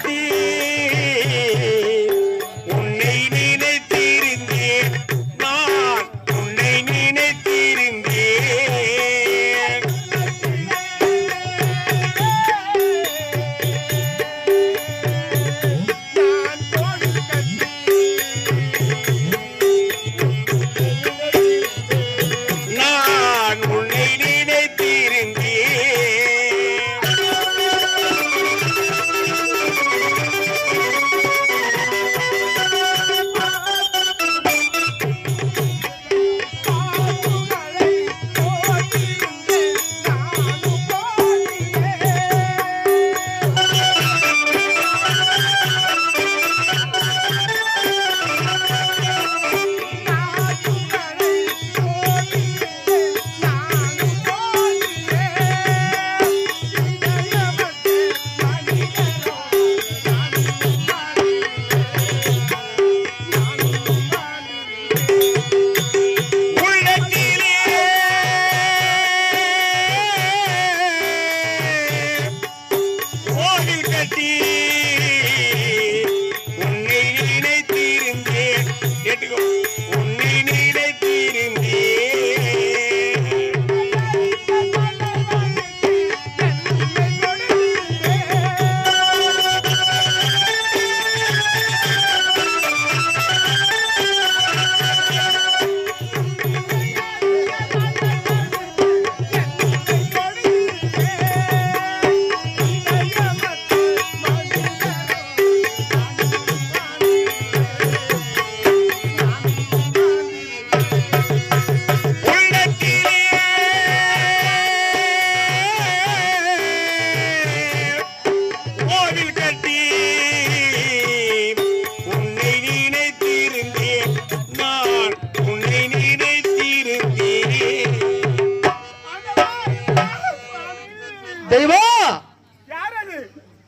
கட்டி உன்னை நினைத்திருந்தேன் நான் உன்னை நினைத்திருந்தேன் நான் உன்னை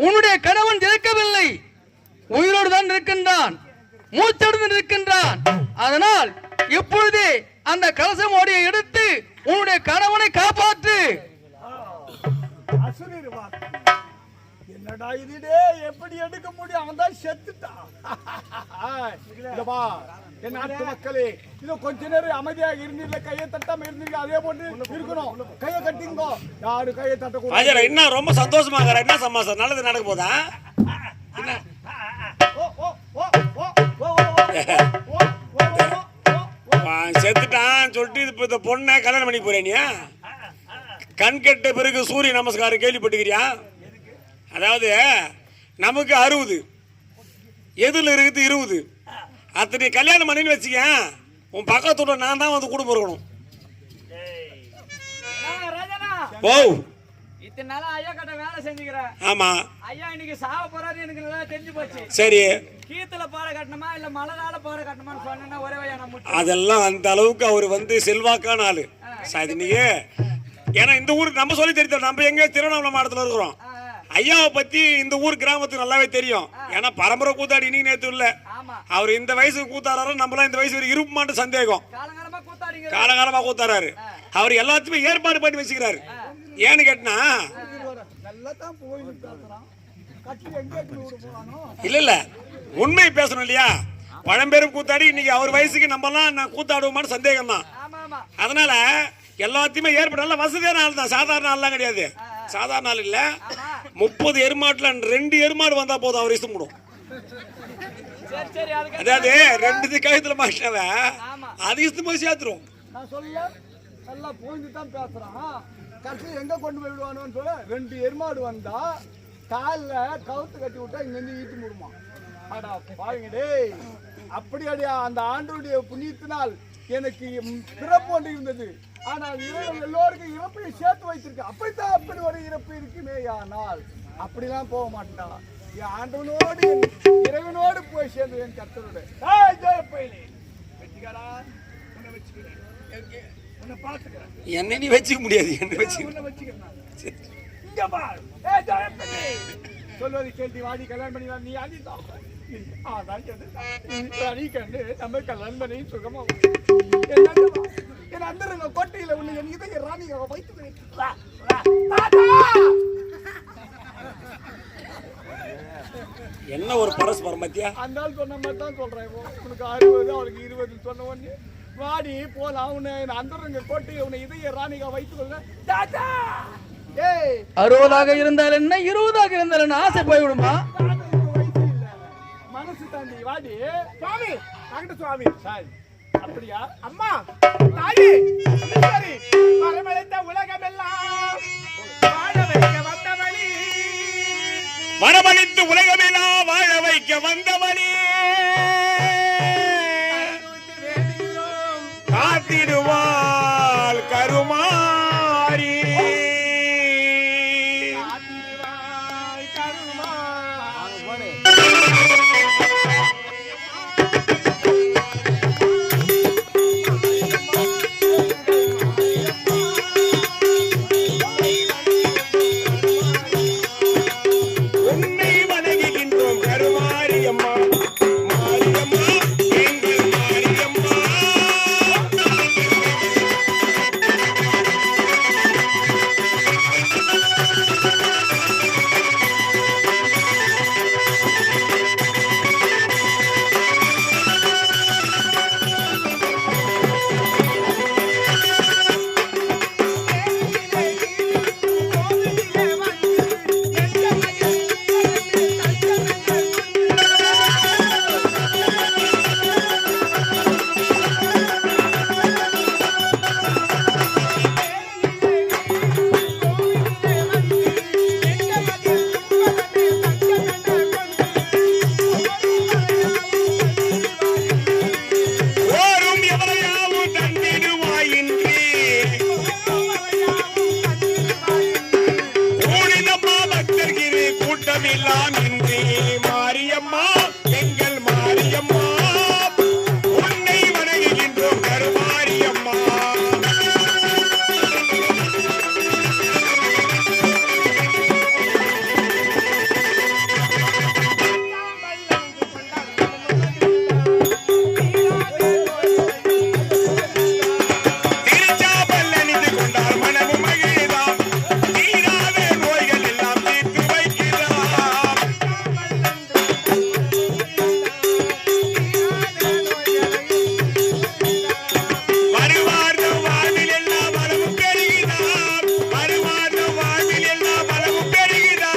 உன்னுடைய கணவன் இறக்கவில்லை, உயிரோடு தான் இருக்கின்றான், மூச்செடுத்து இருக்கின்றான். அதனால் இப்பொழுதே அந்த கலசம் ஓடியை எடுத்து உன்னுடைய கணவனை காப்பாற்று. என்னடா இதுடே, எப்படி எடுக்க முடியும்? அவன் தான் செத்துட்டான். என் நாட்டு மக்களே, இது கொஞ்ச நேரம் அமைதியாக இருந்தீங்க, கையை தட்டாம இருந்தீங்க, அதே போட்டு இருக்கணும். கையை கட்டிங்கோ, யாரு கையை தட்டக்கூடாது. என்ன ரொம்ப சந்தோஷமா இருக்கிற? என்ன சமாசம்? நல்லது நடக்க போதா? செத்துட்டான் சொல்லிட்டு இப்ப இந்த பொண்ணை கல்யாணம் பண்ணி போறேன். நீ கண் கெட்ட பிறகு சூரிய நமஸ்காரம் கேள்விப்பட்டுக்கிறியா? அதாவது நமக்கு 60, எதில் இருக்குது 20. அத்தனை கல்யாணம் பண்ணின்னு வச்சுக்க, உன் பக்கத்தோட நான் தான் வந்து குடும்பம் இருக்கணும். ஓ இத்தனை நாளா ஐயா கிட்ட வேலை செஞ்சுக்கிறேன். ஆமா ஐயா இன்னைக்கு சாவ போறாரு, எனக்கு நல்லா தெரிஞ்சு போச்சு. சரி, கீத்துல பாறை கட்டணுமா இல்ல மலைனால பாறை கட்டணுமான்னு சொன்னா ஒரே வழியா நம்ம அதெல்லாம் அந்த அளவுக்கு அவர் வந்து செல்வாக்கான ஆளு சாதி. நீங்க ஏன்னா இந்த ஊருக்கு நம்ம சொல்லி தெரியும், நம்ம எங்க திருவண்ணாமலை மாவட்டத்தில் இருக்கிறோம். ஐயாவை பத்தி இந்த ஊர் கிராமத்துக்கு நல்லாவே தெரியும். ஏன்னா பரம்பரை கூத்தாடி இன்னைக்கு நேற்று இல்ல, அவர் இந்த வயசுக்கு கூத்தாராரு, நம்மளாம் இந்த வயசு இருப்புமான்னு சந்தேகம். காலகாலமா கூத்தாராரு. அவர் எல்லாத்தையுமே ஏற்பாடு பண்ணி வச்சுக்கிறாரு. ஏன்னு கேட்டா இல்ல இல்ல உண்மை பேசணும் இல்லையா? பழம்பெரும் கூத்தாடி இன்னைக்கு அவர் வயசுக்கு நம்மலாம் கூத்தாடுவோமான்னு சந்தேகம் தான். அதனால எல்லாத்தையுமே ஏற்பட வசதியான ஆள் தான், சாதாரண ஆள்லாம் கிடையாது. சாதாரண ஆள் இல்ல. 30 எருமாட்டுல 2 எருமாடு வந்தா போதும் அவர் இஷ்டம் முடியும். அதாவது 2 கழுத்துல மாட்டாவ அது இஷ்டம் போய் சேர்த்துரும். நான் சொல்ல நல்லா போயிட்டு தான் பேசுறான். கடைசி எங்க கொண்டு போய் விடுவானு சொல்ல 2 எருமாடு வந்தா காலில் கவுத்து கட்டி விட்டா இங்க இருந்து ஈட்டு முடுமா. அடா பாருங்கடே, அப்படி அடியா அந்த ஆண்டோடைய புண்ணியத்தினால் எனக்கு பிறப்பு ஒன்று இருந்தது. ஆனால் எல்லோருக்கும் இறப்பை சேர்த்து வைத்திருக்கு. அப்படித்தான் அப்படி ஒரு இறப்பு இருக்குமே. ஆனால் அப்படிலாம் போக மாட்டான். என் ஆண்டவனோடு இறைவனோடு போய் சேர்ந்து என் கர்த்தரோட என்ன நீ வச்சுக்க முடியாது. என்ன சொல்வது கேள்வி வாடி கல்யாணம் பண்ணி நீ அடித்தான் நீ கண்டு நம்ம கல்யாணம் பண்ணி சுகமா என் அந்த கோட்டையில உள்ள என் இதை ராணி வைத்து என்ன ஒரு பரஸ்பரம் பத்தியா? அந்த ஆள் சொன்ன மாதிரி தான் சொல்றேன். உனக்கு 60 அவளுக்கு 20 சொன்ன உடனே வாடி போலாம் உன்னை அந்தரங்க கோட்டை உன்னை இதய ராணிகா வைத்துக் கொள்ள. தாத்தா ஏய் 60ஆக இருந்தால் என்ன 20ஆக இருந்தால் என்ன ஆசை போய்விடுமா? வயசு இல்ல மனசு தாண்டி வாடி. சுவாமி அங்கிட்ட சுவாமி சாய் அப்படியா அம்மா தாயே சரி மரமழைத்த உலகமெல்லாம் வாழ வைக்க வந்தவளி மரமளித்து உலகமெல்லாம் வாழ வைக்க வந்தவனே காத்திடுவாள் கருமாரி. உன்னை வணங்குகின்றோம் கருமாரி அம்மா, மாரியம்மா எங்கள் மாரியம்மா. ஓரும் எவரையாவும் தந்திடுவாயின்றி கூடிதம்மா பக்தர்கிரு கூட்டமெல்லாம் இன்றி. மாரியம்மா எங்கள் மாரியம்மா உன்னை வணங்குகின்றோம் கருமாரியம்மா. திருச்சாபல் அணிந்து கொண்டால் மனமும் மகிழ்தாம், தீராத நோய்கள் எல்லாம் தீர்த்து வைக்கிறாம். வருவார்ந்த வாழ்வில் எல்லாம் வளமும் பெருகினார், வருவார்ந்த வாழ்வில் எல்லாம் வளமும் பெருகினார்.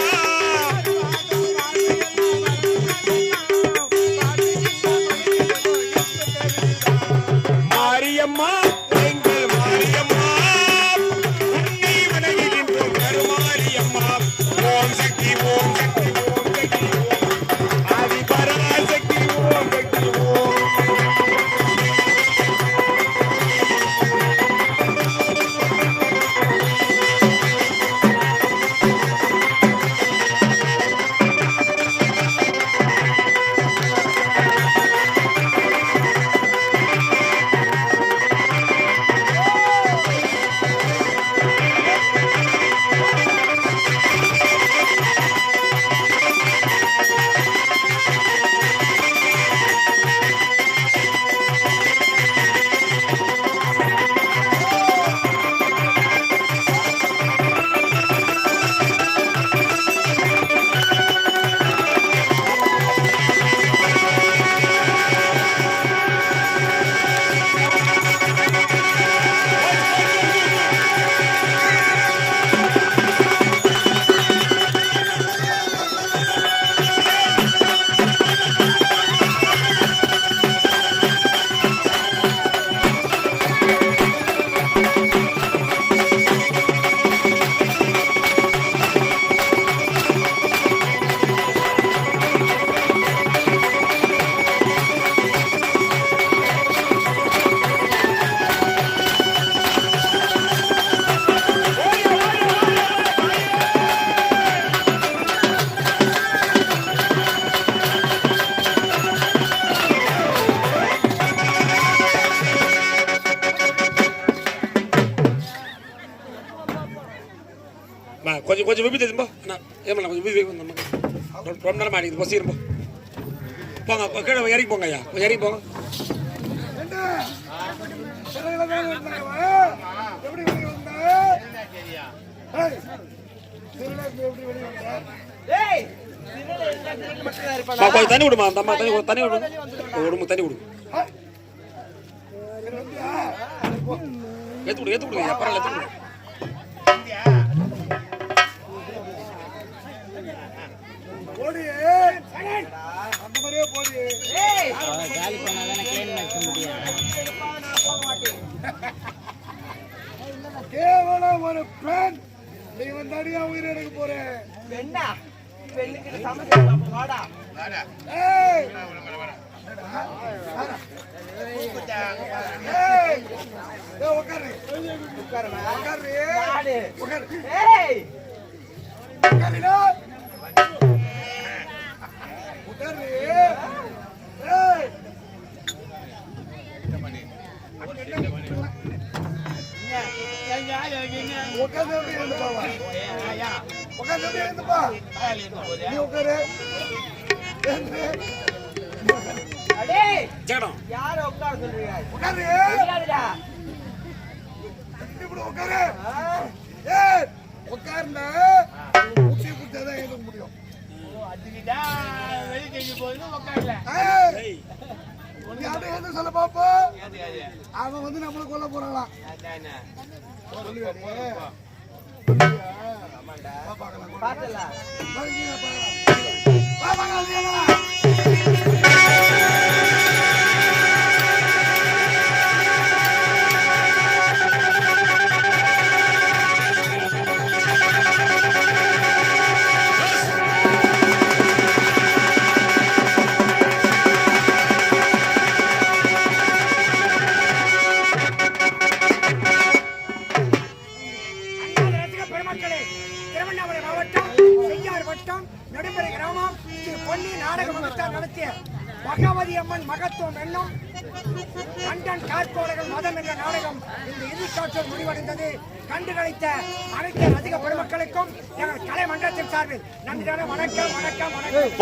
மாரியம்மா எங்கள் மாரியம்மா உன்னை வணங்குகின்றோம் கருமாரியம்மா. ஓம் சக்தி ஓம் சக்தி ஓம் சக்தி ஓம் ஆதி பராசக்தி ஓம் சக்தி ஓம். கொஞ்சம் கொஞ்சம் விபி தெரியும்போ ஏமா கொஞ்சம் விபி ரொம்ப நேரம் ஆடிக்குது பசி இருப்போம். போங்க கீழே இறங்கி போங்க ஐயா, கொஞ்சம் இறங்கி போங்க. எப்படி வெளியே வந்த ஏய் திருநெல்வேலி இருந்தா திருநெல்வேலி மட்டும் தான் இருப்பானா? கொஞ்சம் தண்ணி விடுமா அந்த அம்மா தண்ணி விடு விடுமா தண்ணி விடு ஏத்து விடு அப்புறம் ஏத்து விடு போடு அந்த மாதிரியே போடு. ஏய் காலி பண்ணாதானே க்ளீன் பண்ண முடியும். நான் போக மாட்டேன். கேவலம் ஒரு பெண் நீ வந்து அடியா உயிர் எடுக்க போறேன். வெண்ணா வெள்ளிக்கிட்ட சமைச்சு வாடா. ஏய் ஏய் உட்காரு உட்காருமா. உட்காரு வாடு. உட்காரு ஏய் உட்காருடா உட்காரு. ஏய் உட்காந்து எப்படி இருந்துப்பா உட்காந்து எப்படி இருந்துப்பா நீ உட்காரு அடே ஜெகடம் யார உட்கார சொல்றீங்க? உட்காரு தெரியாதுடா. இப்படி உட்காரு. ஏய் உட்காருனா முட்டி குட்டாதான் எழுத முடியும். ஏய் நீ அப்படியே என்ன சொல்ல பாப்பா அவன் வந்து நம்மள கொல்ல போறாளாம். பாத்தல பெருமக்களே, திருவண்ணாமலை மாவட்டம் செய்யார் வட்டம் நடும்பரை கிராமம் ஸ்ரீ பொன்னி நாடக மகத்தார் நடத்திய பகவதி அம்மன் மகத்துவம் என்னும் கண்டன் கார்கோளர்கள் மதம் என்ற நாடகம் இந்த இறுதிக்காட்சியோடு முடிவடைந்தது. கண்டுகளித்த அனைத்து ரசிக பெருமக்களுக்கும் எங்கள் கலை மன்றத்தின் சார்பில் நன்றியான வணக்கம் வணக்கம் வணக்கம்.